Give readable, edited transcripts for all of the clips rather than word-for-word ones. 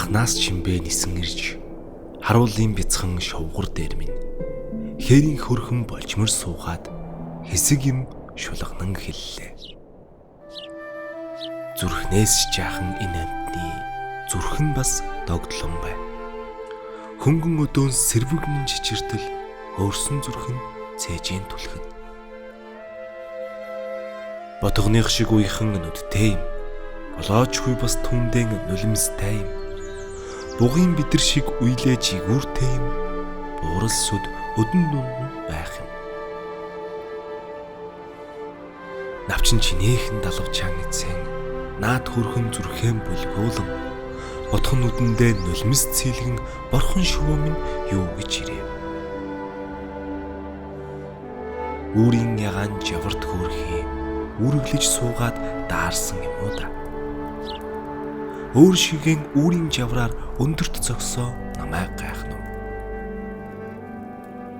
анхнаас чимбэ нисэн ирж харуулын бяцхан шовгор дээр минь хээрийн хөрхөн болжмор суугаад хэсэг юм шулганан хэллээ. Зүрхнээс жаахан энэ амтны зүрхэн бас догдлон бай. Хөнгөн өдөөн сэрвэгнэн чичиртэл өөрсөн зүрхэн цээжийн түлхэн. Ботгоных шиг уйхан нүдтэй юм. Болоочгүй бас түндэн нулимстай юм. Бугын бидэр шиг уйлээж игүүртэй юм. Буурал сүд өдөн дунд байх юм. Навчин чинээхэн далавчаан эцэн наад хөрхөн зүрхэн бүлгүүлэн ботхон нүдэндээ нулимс цэйлгэн борхон шувуу минь юу гэж ирээ. Үүрийн ягаан жаварт хөөрхий үүрэглэж суугаад даарсан юм уу да. Өөр шигэн үүрийн жавраар өндөрт зогсоо намайг гайхна.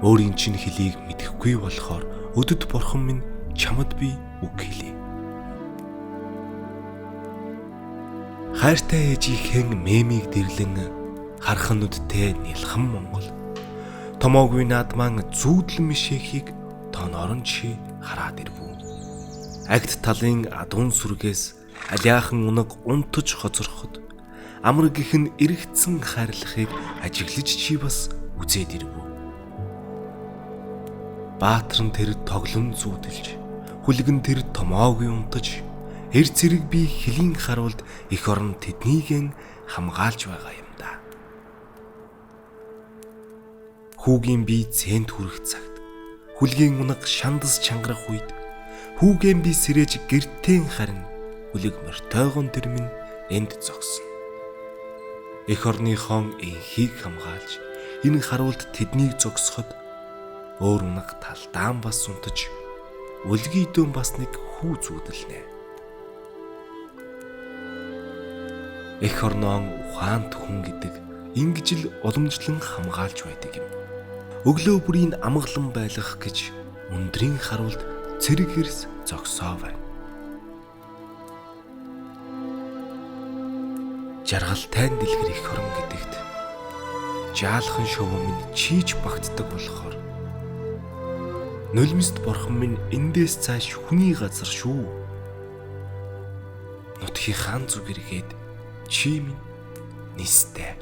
Өөрийн чинь хэлийг мэдэхгүй болохоор өдөд борхон минь чамд би үг хэлье. Хайртай ээжийнхэн мемийг дэрлэн хархан нүдтэй нэлхэн Монгол. Томоогүй наадман зүүдлэн мишээхийг тоонорон чи хараад ирвүү. Агт талын адуун сүргээс алиахан унаг унтаж хозорход амар гихэн эргэцэн хайрлахыг ажиглаж чи бас үзээд ирвүү. Баатран тэр тоглон зүүдэлж хүлгэн тэр томоогүй унтаж эр зэрэг би хөлийн харуулд эх орон тэднийгэн хамгаалж байгаа юм да. Хүүгийн би цент хүрэх цагт хүлгийн унаг шандас чангарах үед хүүгийн би сэрэж гэртэн харин хүлэг мортойгон тэр минь энд зогсно. Эх орныхон энхийг хамгаалж энэ харуулд тэднийг зогсоход өөр унаг талдаан бас унтаж үлгий дөөн бас нэг хүү зүүдэлнэ. Эх орноон ухаант хүн гэдэг ингэж л уламжлан хамгаалж байдаг юм. Өглөө бүрийн амгалан байлгах гэж өндрийн харуулд цэрэг хэрс зогсоо байна. Жаргалтай дэлгэр эх орон гэдэгт жаалхан шувуу минь чийж багтдаг болохоор нулимст борхон минь эндээс цааш хүний газар шүү. Нутгийн хаан зүгэргээд чи минь нистэй.